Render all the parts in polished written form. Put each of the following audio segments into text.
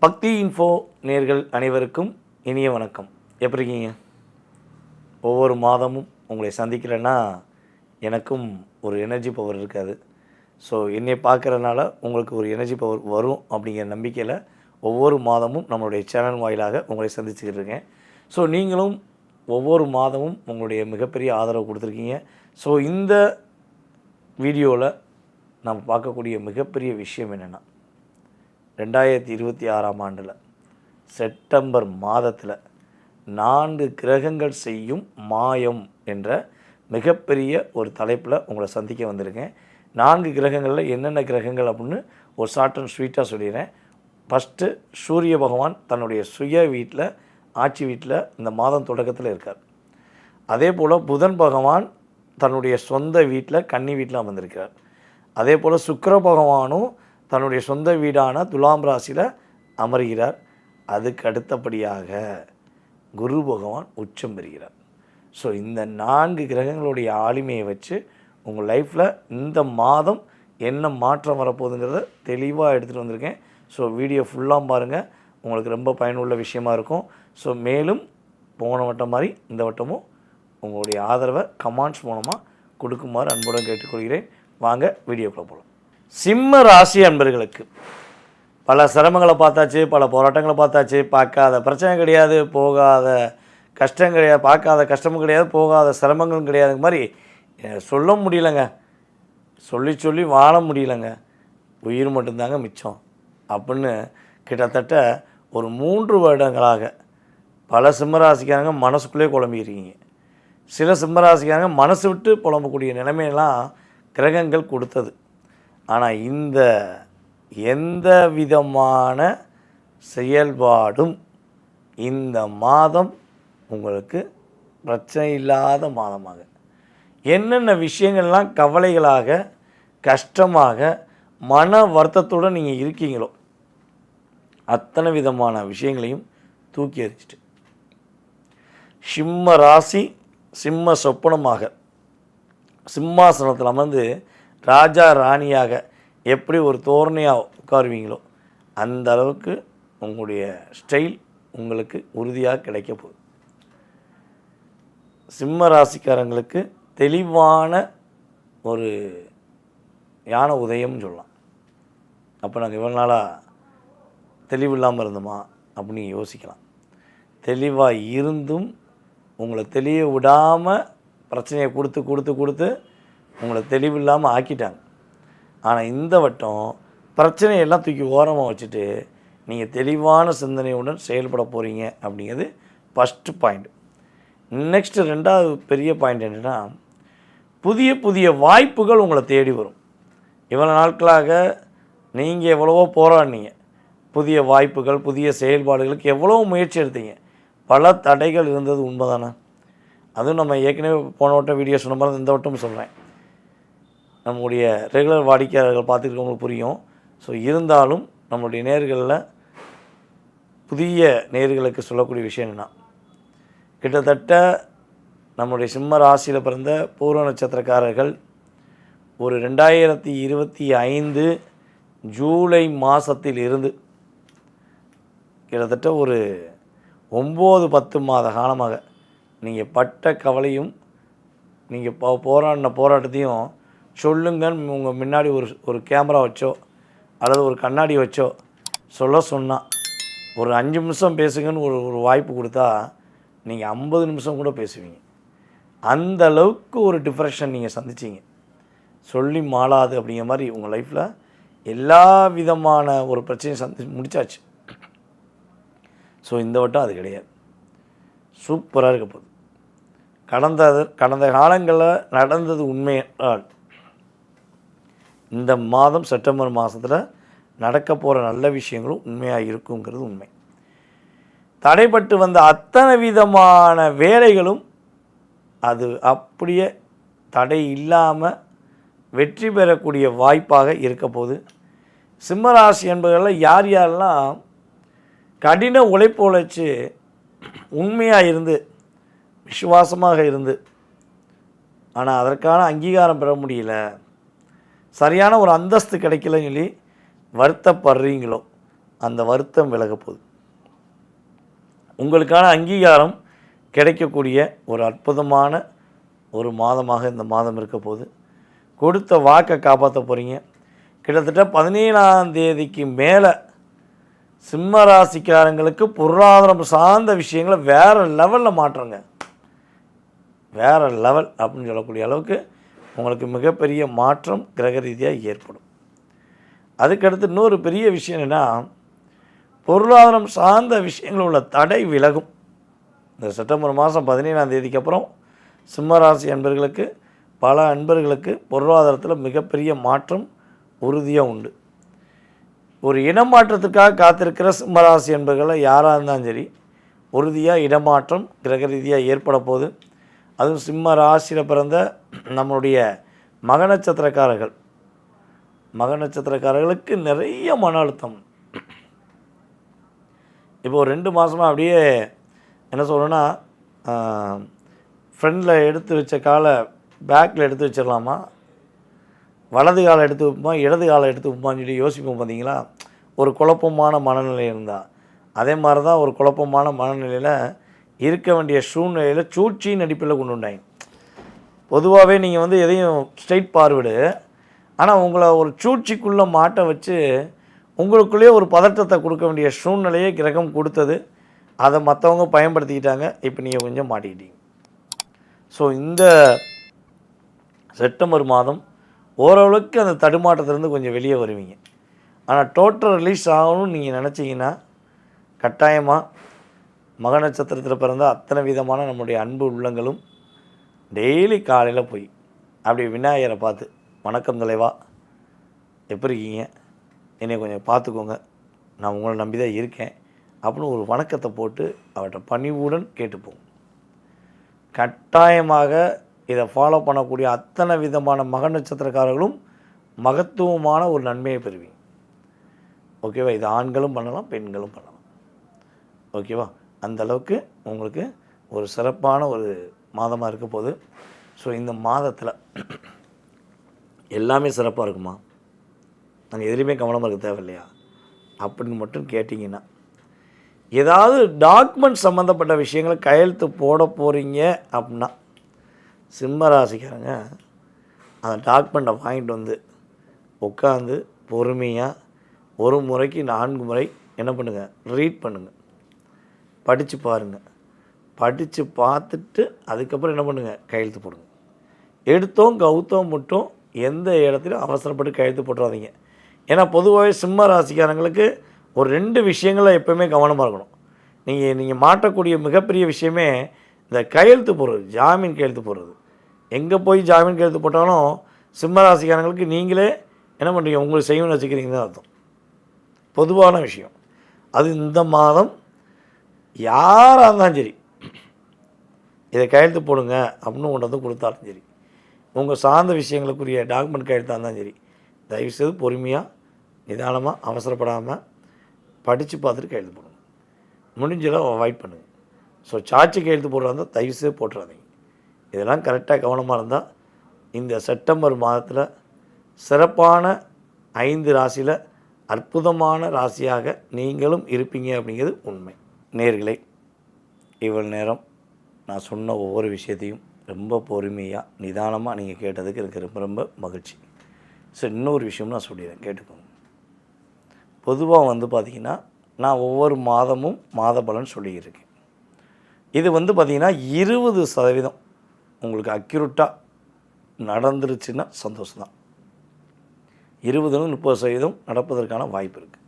பக்தி இன்ஃபோ நேர்கள் அனைவருக்கும் இனிய வணக்கம். எப்படி இருக்கீங்க? ஒவ்வொரு மாதமும் உங்களை சந்திக்கிறேன்னா எனக்கும் ஒரு எனர்ஜி பவர் இருக்காது. ஸோ என்னை பார்க்குறதுனால உங்களுக்கு ஒரு எனர்ஜி பவர் வரும் அப்படிங்கிற நம்பிக்கையில் ஒவ்வொரு மாதமும் நம்மளுடைய சேனல் வாயிலாக உங்களை சந்திச்சுக்கிட்டு இருக்கேன். ஸோ நீங்களும் ஒவ்வொரு மாதமும் உங்களுடைய மிகப்பெரிய ஆதரவு கொடுத்துருக்கீங்க. ஸோ இந்த வீடியோவில் நம்ம பார்க்கக்கூடிய மிகப்பெரிய விஷயம் என்னென்னா, 2026ஆம் ஆண்டில் செப்டம்பர் மாதத்தில் 4 கிரகங்கள் செய்யும் மாயம் என்ற மிகப்பெரிய ஒரு தலைப்பில் உங்களை சந்திக்க வந்திருக்கேன். 4 கிரகங்களில் என்னென்ன கிரகங்கள் அப்படின்னு ஒரு ஷார்ட் அண்ட் ஸ்வீட்டாக சொல்லிடுறேன். ஃபஸ்ட்டு சூரிய பகவான் தன்னுடைய சுய வீட்டில், ஆட்சி வீட்டில் இந்த மாதம் தொடக்கத்தில் இருக்கார். அதே போல் புதன் பகவான் தன்னுடைய சொந்த வீட்டில், கன்னி வீட்டில் அமர்ந்திருக்கிறார். அதே போல் சுக்கிர பகவானும் தன்னுடைய சொந்த வீடான துலாம் ராசியில் அமர்கிறார். அதுக்கு அடுத்தபடியாக குரு பகவான் உச்சம் பெறுகிறார். ஸோ இந்த 4 கிரகங்களுடைய ஆளுமையை வச்சு உங்கள் லைஃப்பில் இந்த மாதம் என்ன மாற்றம் வரப்போகுதுங்கிறத தெளிவாக எடுத்துகிட்டு வந்திருக்கேன். ஸோ வீடியோ ஃபுல்லாக பாருங்கள், உங்களுக்கு ரொம்ப பயனுள்ள விஷயமா இருக்கும். ஸோ மேலும் போன வட்டம் மாதிரி இந்த வட்டமும் உங்களுடைய ஆதரவை கமெண்ட்ஸ் மூலமாக கொடுக்குமாறு அன்புடன் கேட்டுக்கொள்கிறேன். வாங்க வீடியோக்குள்ளே போகலாம். சிம்ம ராசி அன்பர்களுக்கு பல சிரமங்களை பார்த்தாச்சு, பல போராட்டங்களை பார்த்தாச்சு. பார்க்காத பிரச்சனை கிடையாது, போகாத கஷ்டம் கிடையாது, பார்க்காத கஷ்டமும் கிடையாது, போகாத சிரமங்களும் கிடையாது. மாதிரி சொல்ல முடியலைங்க, சொல்லி சொல்லி வாழ முடியலைங்க, உயிர் மட்டும்தாங்க மிச்சம் அப்படின்னு கிட்டத்தட்ட ஒரு 3 வருடங்களாக பல சிம்மராசிக்காரங்க மனசுக்குள்ளே குழம்பிக்கிறீங்க. சில சிம்மராசிக்காரங்க மனசு விட்டு புலம்பக்கூடிய நிலைமையெல்லாம் கிரகங்கள் கொடுத்தது. ஆனால் இந்த எந்த விதமான செயல்பாடும் இந்த மாதம் உங்களுக்கு பிரச்சனை இல்லாத மாதமாக, என்னென்ன விஷயங்கள்லாம் கவலைகளாக, கஷ்டமாக, மன வருத்தத்துடன் நீங்கள் இருக்கீங்களோ அத்தனை விதமான விஷயங்களையும் தூக்கி எறிச்சிட்டு சிம்ம ராசி சிம்ம சொப்பனமாக சிம்மாசனத்தில் அமர்ந்து ராஜா ராணியாக எப்படி ஒரு தோரணையாக உட்காருவீங்களோ அந்த அளவுக்கு உங்களுடைய ஸ்டைல் உங்களுக்கு உறுதியாக கிடைக்க போகுது. சிம்ம ராசிக்காரங்களுக்கு தெளிவான ஒரு ஞான உதயம்னு சொல்லலாம். அப்போ நாங்கள் இவ்வளோ நாளாக தெளிவு இல்லாமல் இருந்தோமா அப்படின்னு யோசிக்கலாம். தெளிவாக இருந்தும் உங்களை தெளிய விடாமல் பிரச்சனையை கொடுத்து கொடுத்து கொடுத்து உங்களை தெளிவு இல்லாமல் ஆக்கிட்டாங்க. ஆனால் இந்த வட்டம் பிரச்சனையெல்லாம் தூக்கி ஓரமாக வச்சுட்டு நீங்கள் தெளிவான சிந்தனையுடன் செயல்பட போகிறீங்க அப்படிங்கிறது ஃபஸ்ட்டு பாயிண்ட். நெக்ஸ்ட்டு 2வது பெரிய பாயிண்ட் என்னென்னா, புதிய புதிய வாய்ப்புகள் உங்களை தேடி வரும். இவ்வளோ நாட்களாக நீங்கள் எவ்வளவோ போராடினீங்க, புதிய வாய்ப்புகள், புதிய செயல்பாடுகளுக்கு எவ்வளோ முயற்சி எடுத்தீங்க. பல தடைகள் இருந்தது உண்மைதானே? அதுவும் நம்ம ஏற்கனவே போன வட்டம் வீடியோ சொன்ன மாதிரி இந்த வட்டம் சொல்கிறேன். நம்முடைய ரெகுலர் வாடிக்கையாளர்கள் பார்த்துருக்கவங்களுக்கு புரியும். ஸோ இருந்தாலும் நம்மளுடைய நேர்களில் புதிய நேர்களுக்கு சொல்லக்கூடிய விஷயம் என்னென்னா, கிட்டத்தட்ட நம்முடைய சிம்ம ராசியில் பிறந்த பூர்வ நட்சத்திரக்காரர்கள் ஒரு 2025 ஜூலை மாதத்தில் இருந்து கிட்டத்தட்ட ஒரு 9-10 மாத காலமாக நீங்கள் பட்ட கவலையும் நீங்கள் போராடின போராட்டத்தையும் சொல்லுங்கன்னு உங்கள் முன்னாடி ஒரு கேமரா வச்சோ அல்லது ஒரு கண்ணாடி வச்சோ சொன்னால் ஒரு 5 நிமிஷம் பேசுங்கன்னு ஒரு வாய்ப்பு கொடுத்தா நீங்கள் 50 நிமிஷம் கூட பேசுவீங்க. அந்த அளவுக்கு ஒரு டிப்ரெஷன் நீங்கள் சந்திச்சிங்க. சொல்லி மாளாது அப்படிங்கிற மாதிரி உங்கள் லைஃப்பில் எல்லா விதமான ஒரு பிரச்சனையும் முடிச்சாச்சு. ஸோ இந்த வட்டம் அது கிடையாது, சூப்பராக இருக்க போகுது. கடந்த காலங்களில் நடந்தது உண்மை என்றால் இந்த மாதம் செப்டம்பர் மாதத்தில் நடக்க போகிற நல்ல விஷயங்களும் உண்மையாக இருக்குங்கிறது உண்மை. தடைப்பட்டு வந்த அத்தனை விதமான வேலைகளும் அது அப்படியே தடை இல்லாமல் வெற்றி பெறக்கூடிய வாய்ப்பாக இருக்க போகுது. சிம்மராசி என்பவர்களில் யார் யாரெல்லாம் கடின உழைப்பு உழைச்சி உண்மையாக இருந்து விசுவாசமாக இருந்து ஆனால் அதற்கான அங்கீகாரம் பெற முடியல, சரியான ஒரு அந்தஸ்து கிடைக்கலன்னு சொல்லி வருத்தப்படுறீங்களோ அந்த வருத்தம் விலக போகுது. உங்களுக்கான அங்கீகாரம் கிடைக்கக்கூடிய ஒரு அற்புதமான ஒரு மாதமாக இந்த மாதம் இருக்க போகுது. கொடுத்த வாக்கை காப்பாற்ற போகிறீங்க. கிட்டத்தட்ட 17ஆம் தேதிக்கு மேலே சிம்ம ராசிக்காரங்களுக்கு பொருளாதாரம் சார்ந்த விஷயங்களை வேறு லெவலில் மாற்றங்க. வேறு லெவல் அப்படின்னு சொல்லக்கூடிய அளவுக்கு உங்களுக்கு மிகப்பெரிய மாற்றம் கிரக ரீதியாக ஏற்படும். அதுக்கடுத்து இன்னொரு பெரிய விஷயம் என்னென்னா, பொருளாதாரம் சார்ந்த விஷயங்கள் உள்ள தடை விலகும். இந்த செப்டம்பர் மாதம் 17ஆம் தேதிக்கு அப்புறம் சிம்மராசி அன்பர்களுக்கு, பல அன்பர்களுக்கு பொருளாதாரத்தில் மிகப்பெரிய மாற்றம் உறுதியாக உண்டு. ஒரு இடமாற்றத்துக்காக காத்திருக்கிற சிம்மராசி அன்பர்களை யாராக இருந்தாலும் சரி, உறுதியாக இடமாற்றம் கிரக ரீதியாக ஏற்பட போகுது. அதுவும் சிம்ம ராசியில் பிறந்த நம்மளுடைய மக நட்சத்திரக்காரர்களுக்கு நிறைய மன அழுத்தம். இப்போ ஒரு 2 மாதமாக அப்படியே என்ன சொல்லணும்னா, ஃப்ரண்டில் எடுத்து வச்ச காலை பேக்கில் எடுத்து வச்சிடலாமா, வலது காலை எடுத்து வைப்போமா, இடது காலை எடுத்து வைப்போமான்னு சொல்லி யோசிப்போம். பார்த்தீங்களா, ஒரு குழப்பமான மனநிலை இருந்தால் அதே மாதிரி தான் ஒரு குழப்பமான மனநிலையில் இருக்க வேண்டிய சூழ்நிலையில் சூழ்ச்சியின் அடிப்படையில் கொண்டு வந்தாங்க. பொதுவாகவே நீங்கள் எதையும் ஸ்ட்ரைட் ஃபார்வேர்டு, ஆனால் உங்களை ஒரு சூழ்ச்சிக்குள்ளே மாட்ட வச்சு உங்களுக்குள்ளேயே ஒரு பதட்டத்தை கொடுக்க வேண்டிய சூழ்நிலையை கிரகம் கொடுத்தது. அதை மற்றவங்க பயன்படுத்திக்கிட்டாங்க. இப்போ நீங்கள் கொஞ்சம் மாட்டிக்கிட்டீங்க. ஸோ இந்த செப்டம்பர் மாதம் ஓரளவுக்கு அந்த தடுமாற்றத்திலேருந்து கொஞ்சம் வெளியே வருவீங்க. ஆனால் டோட்டல் ரிலீஸ் ஆகணும்னு நீங்கள் நினச்சிங்கன்னா கட்டாயமாக மக நட்சத்திரத்தில் பிறந்த அத்தனை விதமான நம்முடைய அன்பு உள்ளங்களும் டெய்லி காலையில் போய் அப்படி விநாயகரை பார்த்து, வணக்கம் தலைவா, எப்படி இருக்கீங்க, என்னை கொஞ்சம் பார்த்துக்கோங்க, நான் உங்களை நம்பி தான் இருக்கேன் அப்படின்னு ஒரு வணக்கத்தை போட்டு அவர்கிட்ட பணிவுடன் கேட்டுப்போம். கட்டாயமாக இதை ஃபாலோ பண்ணக்கூடிய அத்தனை விதமான மக நட்சத்திரக்காரர்களும் மகத்துவமான ஒரு நன்மையை பெறுவீங்க. ஓகேவா? இது ஆண்களும் பண்ணலாம், பெண்களும் பண்ணலாம். ஓகேவா? அந்தளவுக்கு உங்களுக்கு ஒரு சிறப்பான ஒரு மாதமாக இருக்க போகுது. ஸோ இந்த மாதத்தில் எல்லாமே சிறப்பாக இருக்குமா, நாங்கள் எதுலேயுமே கவனமாக இருக்க தேவையில்லையா அப்படின்னு மட்டும் கேட்டிங்கன்னா, ஏதாவது டாக்குமெண்ட் சம்மந்தப்பட்ட விஷயங்களை கையெழுத்து போட போகிறீங்க அப்படின்னா சிம்ம ராசிக்காரங்க அந்த டாக்குமெண்ட்டை வாங்கிட்டு வந்து உட்காந்து பொறுமையாக ஒரு முறைக்கு 4 முறை என்ன பண்ணுங்கள், ரீட் பண்ணுங்கள், படித்து பாருங்கள். படித்து பார்த்துட்டு அதுக்கப்புறம் என்ன பண்ணுங்கள், கையெழுத்து போடுங்க. எடுத்தோம் கவுத்தோம் மட்டும் எந்த இடத்துலையும் அவசரப்பட்டு கையெழுத்து போட்டுறாதீங்க. ஏன்னா பொதுவாகவே சிம்ம ராசிக்காரங்களுக்கு ஒரு 2 விஷயங்களில் எப்போயுமே கவனமாக இருக்கணும். நீங்கள் மாட்டக்கூடிய மிகப்பெரிய விஷயமே இந்த கையெழுத்து போடுறது, ஜாமீன் கையெழுத்து போடுறது. எங்கே போய் ஜாமீன் கையெழுத்து போட்டாலும் சிம்ம ராசிக்காரங்களுக்கு நீங்களே என்ன பண்ணுறீங்க, உங்களுக்கு செய்யணும்னு வச்சுக்கிறீங்கன்னு தான் அர்த்தம். பொதுவான விஷயம் அது. இந்த மாதம் யாராக இருந்தாலும் சரி இதை கையெழுத்து போடுங்க அப்படின்னு கொண்டு வந்து கொடுத்தாலும் சரி, உங்கள் சார்ந்த விஷயங்களுக்குரிய டாக்குமெண்ட் கையெழுத்தாக இருந்தாலும் சரி, தயவுசெய்து பொறுமையாக நிதானமாக அவசரப்படாமல் படித்து பார்த்துட்டு கையெழுத்து போடுங்க. முடிஞ்சளவு அவாய்ட் பண்ணுங்கள். ஸோ சாட்சி கையெழுத்து போடுறதா இருந்தால் தயவுசெய்து போட்டுறாதீங்க. இதெல்லாம் கரெக்டாக கவனமாக இருந்தால் இந்த செப்டம்பர் மாதத்தில் சிறப்பான 5 ராசியில் அற்புதமான ராசியாக நீங்களும் இருப்பீங்க அப்படிங்கிறது உண்மை. நேயர்களே, இவ்வளவு நேரம் நான் சொன்ன ஒவ்வொரு விஷயத்தையும் ரொம்ப பொறுமையாக நிதானமாக நீங்கள் கேட்டதுக்கு எனக்கு ரொம்ப ரொம்ப மகிழ்ச்சி. ஸோ இன்னொரு விஷயம் நான் சொல்லிடுறேன், கேட்டுக்கோங்க. பொதுவாக பார்த்திங்கன்னா நான் ஒவ்வொரு மாதமும் மாத பலன் சொல்லியிருக்கேன். இது பார்த்திங்கன்னா 20% உங்களுக்கு அக்யூரேட்டாக நடந்துருச்சுன்னா சந்தோஷம்தான். 20-30% நடப்பதற்கான வாய்ப்பு இருக்குது.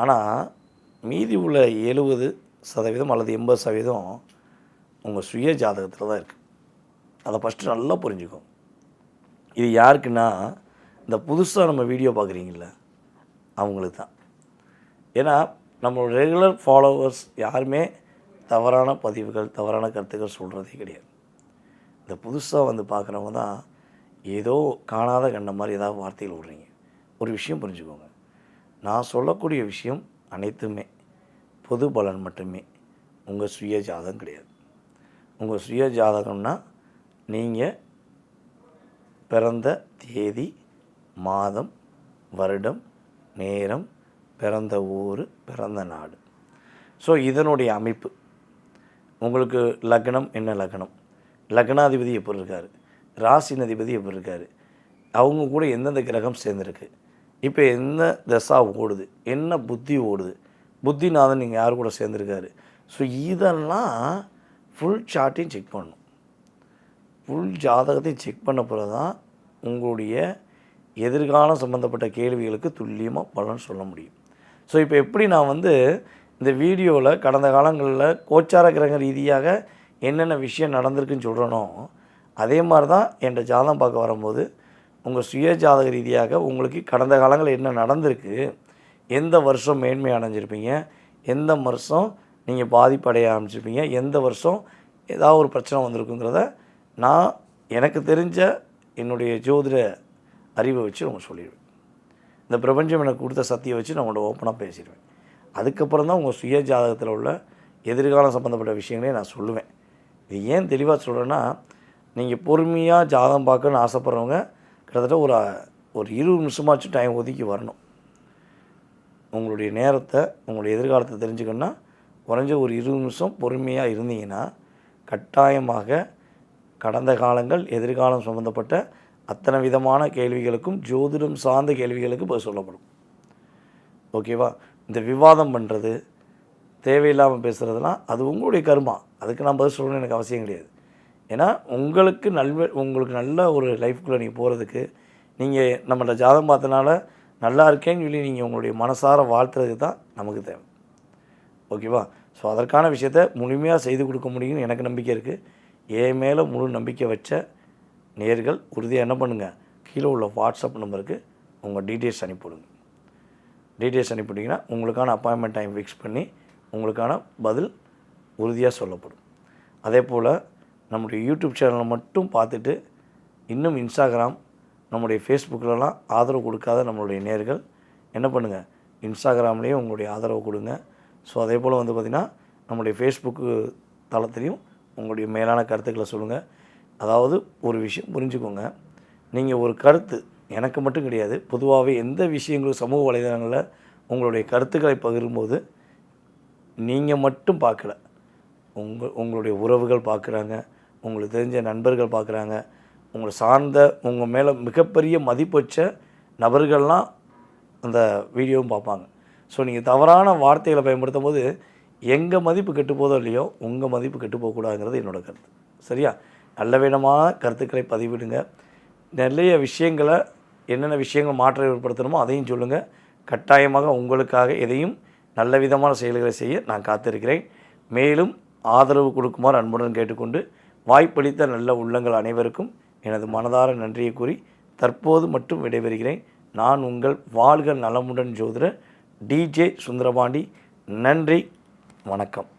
ஆனால் மீதி உள்ள 70% அல்லது 80% உங்கள் சுய ஜாதகத்தில் தான் இருக்குது. அதை ஃபஸ்ட்டு நல்லா புரிஞ்சுக்கோங்க. இது யாருக்குன்னா, இந்த புதுசாக நம்ம வீடியோ பார்க்குறீங்கள அவங்களுக்கு தான். ஏன்னா நம்மளோட ரெகுலர் ஃபாலோவர்ஸ் யாருமே தவறான பதிவுகள், தவறான கருத்துக்கள் சொல்கிறதே கிடையாது. இந்த புதுசாக பார்க்குறவங்க தான் ஏதோ காணாத கண்ட மாதிரி ஏதாவது வார்த்தைகள் விடுறீங்க. ஒரு விஷயம் புரிஞ்சுக்கோங்க, நான் சொல்லக்கூடிய விஷயம் அனைத்துமே பொது பலன் மட்டுமே, உங்கள் சுய ஜாதகம் கிடையாது. உங்கள் சுய ஜாதகம்னா நீங்கள் பிறந்த தேதி, மாதம், வருடம், நேரம், பிறந்த ஊர், பிறந்த நாடு. ஸோ இதனுடைய அமைப்பு உங்களுக்கு லக்னம் என்ன லக்னம், லக்னாதிபதி எப்படி இருக்கார், ராசினதிபதி எப்படி இருக்கார், அவங்க கூட எந்தெந்த கிரகம் சேர்ந்துருக்கு, இப்போ என்ன தசா ஓடுது, என்ன புத்தி ஓடுது, புத்திநாதன் நீங்கள் யார் கூட சேர்ந்துருக்காரு. ஸோ இதெல்லாம் ஃபுல் சார்ட்டையும் செக் பண்ணணும். ஃபுல் ஜாதகத்தையும் செக் பண்ண பிறகு தான் உங்களுடைய எதிர்காலம் சம்மந்தப்பட்ட கேள்விகளுக்கு துல்லியமாக பலன் சொல்ல முடியும். ஸோ இப்போ எப்படி நான் இந்த வீடியோவில் கடந்த காலங்களில் கோச்சார கிரக ரீதியாக என்னென்ன விஷயம் நடந்திருக்குன்னு சொல்கிறனோ, அதே மாதிரி தான் என்கிட்ட ஜாதகம் பார்க்க வரும்போது உங்கள் சுய ஜாதக ரீதியாக உங்களுக்கு கடந்த காலங்களில் என்ன நடந்திருக்கு, எந்த வருஷம் மேன்மை அடைஞ்சிருப்பீங்க, எந்த வருஷம் நீங்கள் பாதிப்படைய ஆரம்பிச்சிருப்பீங்க, எந்த வருஷம் ஏதாவது ஒரு பிரச்சனை வந்திருக்குங்கிறத நான் எனக்கு தெரிஞ்ச என்னுடைய ஜோதிட அறிவை வச்சு அவங்க சொல்லிடுவேன். இந்த பிரபஞ்சம் எனக்கு கொடுத்த சக்தியை வச்சு நான் உங்கள்கிட்ட ஓப்பனாக பேசிடுவேன். அதுக்கப்புறம் தான் உங்கள் சுய ஜாதகத்தில் உள்ள எதிர்காலம் சம்மந்தப்பட்ட விஷயங்களையும் நான் சொல்லுவேன். இது ஏன் தெளிவாக சொல்கிறேன்னா, நீங்கள் பொறுமையாக ஜாதகம் பார்க்கணுன்னு ஆசைப்பட்றவங்க கிட்டத்தட்ட ஒரு 20 நிமிஷமாச்சும் டைம் ஒதுக்கி வரணும். உங்களுடைய நேரத்தை, உங்களுடைய எதிர்காலத்தை தெரிஞ்சுக்கணுன்னா குறைஞ்ச ஒரு 20 நிமிஷம் பொறுமையாக இருந்தீங்கன்னா கட்டாயமாக கடந்த காலங்கள் எதிர்காலம் சம்மந்தப்பட்ட அத்தனை விதமான கேள்விகளுக்கும் ஜோதிடம் சார்ந்த கேள்விகளுக்கு பதில் சொல்லப்படும். ஓகேவா? இந்த விவாதம் பண்ணுறது, தேவையில்லாமல் பேசுகிறதுலாம் அது உங்களுடைய கர்மா. அதுக்கு நான் பதில் சொல்லணும்னு எனக்கு அவசியம் கிடையாது. ஏன்னா உங்களுக்கு நல்ல ஒரு லைஃப்குள்ளே நீங்கள் போகிறதுக்கு, நீங்கள் நம்மளோட ஜாதகம் பார்த்தனால நல்லா இருக்கேன்னு சொல்லி நீங்கள் உங்களுடைய மனசார வாழ்த்துறதுக்கு தான் நமக்கு தேவை. ஓகேவா? ஸோ அதற்கான விஷயத்தை முழுமையாக செய்து கொடுக்க முடியும்னு எனக்கு நம்பிக்கை இருக்குது. என் மேலே முழு நம்பிக்கை வச்ச நேர்கள் உறுதியாக என்ன பண்ணுங்கள், கீழே உள்ள வாட்ஸ்அப் நம்பருக்கு உங்கள் டீட்டெயில்ஸ் அனுப்பிவிடுங்க. டீட்டெயில்ஸ் அனுப்பிவிட்டிங்கன்னா உங்களுக்கான அப்பாயின்மெண்ட் டைம் ஃபிக்ஸ் பண்ணி உங்களுக்கான பதில் உறுதியாக சொல்லப்படும். அதே போல் நம்முடைய யூடியூப் சேனலை மட்டும் பார்த்துட்டு இன்னும் இன்ஸ்டாகிராம், நம்முடைய ஃபேஸ்புக்கிலலாம் ஆதரவு கொடுக்காத நம்மளுடைய நேர்கள் என்ன பண்ணுங்கள், இன்ஸ்டாகிராம்லேயும் உங்களுடைய ஆதரவு கொடுங்க. ஸோ அதே போல் பார்த்திங்கன்னா நம்முடைய ஃபேஸ்புக்கு தளத்துலேயும் உங்களுடைய மேலான கருத்துக்களை சொல்லுங்கள். அதாவது ஒரு விஷயம் புரிஞ்சுக்கோங்க, நீங்கள் ஒரு கருத்து எனக்கு மட்டும் கிடையாது, பொதுவாகவே எந்த விஷயங்களும் சமூக வலைதளங்களில் உங்களுடைய கருத்துக்களை பகிரும்போது நீங்கள் மட்டும் பார்க்கல, உங்களுடைய உறவுகள் பார்க்குறாங்க, உங்களுக்கு தெரிஞ்ச நண்பர்கள் பார்க்குறாங்க, உங்களை சார்ந்த உங்கள் மேலே மிகப்பெரிய மதிப்பு வச்ச நபர்கள்லாம் அந்த வீடியோவும் பார்ப்பாங்க. ஸோ நீங்கள் தவறான வார்த்தைகளை பயன்படுத்தும் போது எங்கள் மதிப்பு கெட்டு போதோ இல்லையோ உங்கள் மதிப்பு கெட்டு போகக்கூடாதுங்கிறது என்னோடய கருத்து. சரியா? நல்ல விதமான கருத்துக்களை பதிவிடுங்க. நிறைய விஷயங்களை என்னென்ன விஷயங்கள் மாற்றம் ஏற்படுத்தணுமோ அதையும் சொல்லுங்கள். கட்டாயமாக உங்களுக்காக எதையும் நல்ல விதமான செயல்களை செய்ய நான் காத்திருக்கிறேன். மேலும் ஆதரவு கொடுக்குமாறு அன்புடன் கேட்டுக்கொண்டு வாய்ப்பளித்த நல்ல உள்ளங்கள் அனைவருக்கும் எனது மனதார நன்றியை கூறி தற்போது மட்டும் விடைபெறுகிறேன். நான் உங்கள் வாழ்க நலமுடன் ஜோதிடர் DJ சுந்தரபாண்டி. நன்றி, வணக்கம்.